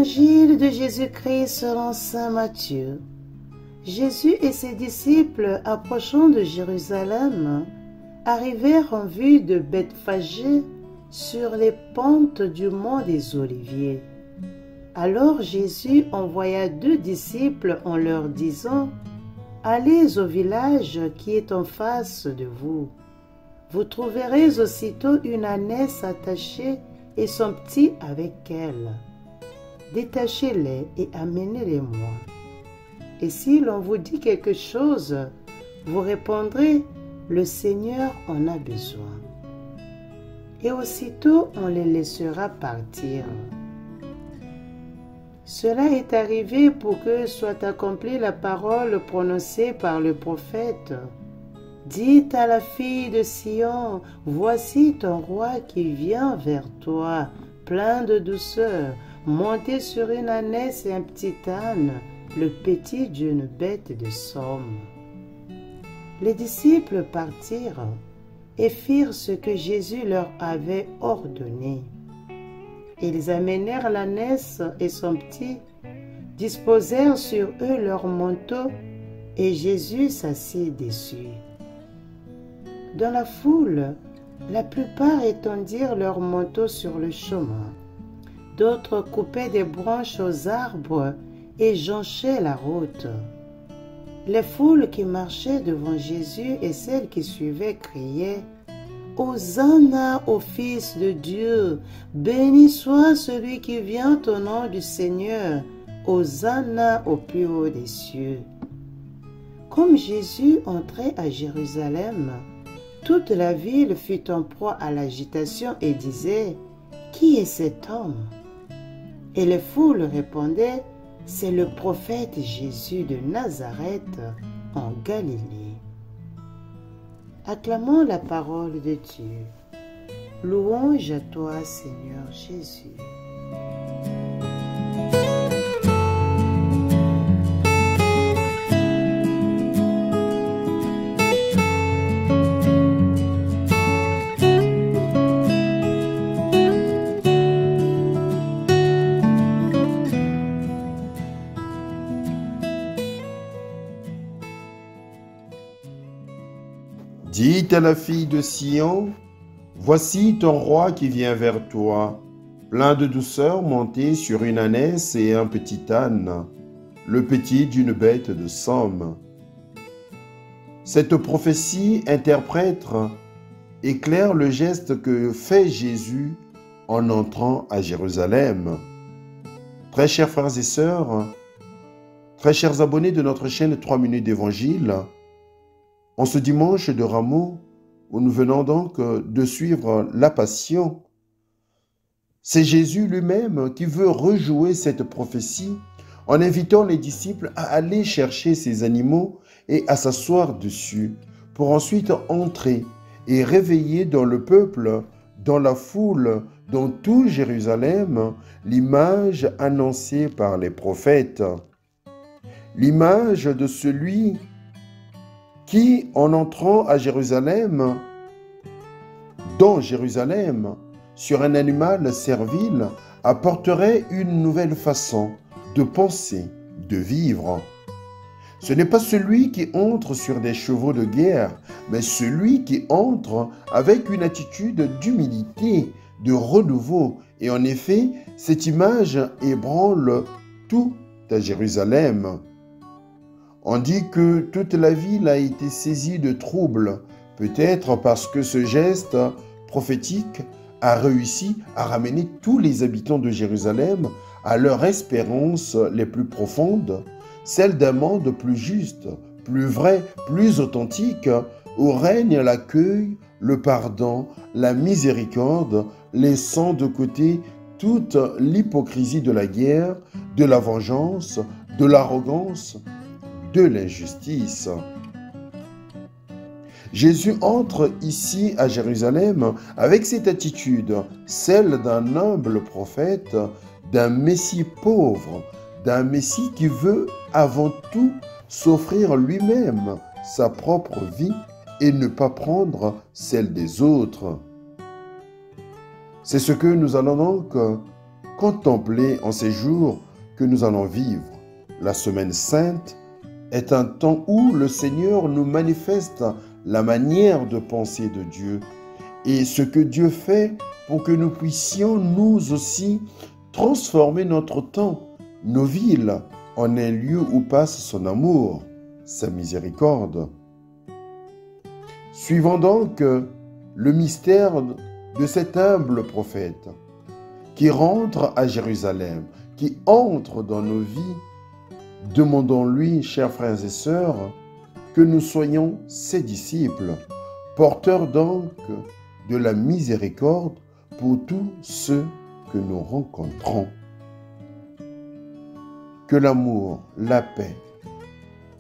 Évangile de Jésus-Christ selon saint Matthieu. Jésus et ses disciples, approchant de Jérusalem, arrivèrent en vue de Bethphagée sur les pentes du mont des Oliviers. Alors Jésus envoya 2 disciples en leur disant : « Allez au village qui est en face de vous. Vous trouverez aussitôt une ânesse attachée et son petit avec elle. Détachez-les et amenez-les-moi. Et si l'on vous dit quelque chose, vous répondrez : le Seigneur en a besoin. Et aussitôt on les laissera partir. Cela est arrivé pour que soit accomplie la parole prononcée par le prophète. Dites à la fille de Sion : voici ton roi qui vient vers toi, plein de douceur, monté sur une ânesse et un petit âne, le petit d'une bête de somme. Les disciples partirent et firent ce que Jésus leur avait ordonné. Ils amenèrent l'ânesse et son petit, disposèrent sur eux leurs manteaux, et Jésus s'assit dessus. Dans la foule, la plupart étendirent leurs manteaux sur le chemin. D'autres coupaient des branches aux arbres et jonchaient la route. Les foules qui marchaient devant Jésus et celles qui suivaient criaient : « Hosanna au Fils de Dieu, béni soit celui qui vient au nom du Seigneur, Hosanna au plus haut des cieux. » Comme Jésus entrait à Jérusalem, toute la ville fut en proie à l'agitation et disait : « Qui est cet homme ?» Et les foules répondaient : « C'est le prophète Jésus de Nazareth en Galilée. » Acclamons la parole de Dieu. Louange à toi, Seigneur Jésus. Dites à la fille de Sion : voici ton roi qui vient vers toi, plein de douceur, monté sur une ânesse et un petit âne, le petit d'une bête de somme. Cette prophétie interprète et claire le geste que fait Jésus en entrant à Jérusalem. Très chers frères et sœurs, très chers abonnés de notre chaîne 3 minutes d'évangile, en ce dimanche de Rameau, où nous venons donc de suivre la Passion, c'est Jésus lui-même qui veut rejouer cette prophétie en invitant les disciples à aller chercher ces animaux et à s'asseoir dessus, pour ensuite entrer et réveiller dans le peuple, dans la foule, dans tout Jérusalem, l'image annoncée par les prophètes. L'image de celui qui, en entrant à Jérusalem, dans Jérusalem, sur un animal servile, apporterait une nouvelle façon de penser, de vivre. Ce n'est pas celui qui entre sur des chevaux de guerre, mais celui qui entre avec une attitude d'humilité, de renouveau. Et en effet, cette image ébranle tout à Jérusalem. On dit que toute la ville a été saisie de troubles, peut-être parce que ce geste prophétique a réussi à ramener tous les habitants de Jérusalem à leur espérance les plus profondes, celle d'un monde plus juste, plus vrai, plus authentique, où règne l'accueil, le pardon, la miséricorde, laissant de côté toute l'hypocrisie de la guerre, de la vengeance, de l'arrogance, de l'injustice. Jésus entre ici à Jérusalem avec cette attitude, celle d'un humble prophète, d'un Messie pauvre, d'un Messie qui veut avant tout s'offrir lui-même sa propre vie et ne pas prendre celle des autres. C'est ce que nous allons donc contempler en ces jours que nous allons vivre. La semaine sainte est un temps où le Seigneur nous manifeste la manière de penser de Dieu et ce que Dieu fait pour que nous puissions nous aussi transformer notre temps, nos villes, en un lieu où passe son amour, sa miséricorde. Suivons donc le mystère de cet humble prophète qui rentre à Jérusalem, qui entre dans nos vies. Demandons-lui, chers frères et sœurs, que nous soyons ses disciples, porteurs donc de la miséricorde pour tous ceux que nous rencontrons. Que l'amour, la paix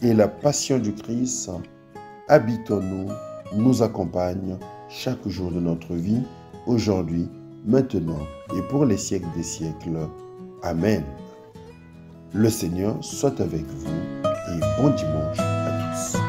et la passion du Christ habitent en nous, nous accompagnent chaque jour de notre vie, aujourd'hui, maintenant et pour les siècles des siècles. Amen. Le Seigneur soit avec vous et bon dimanche à tous.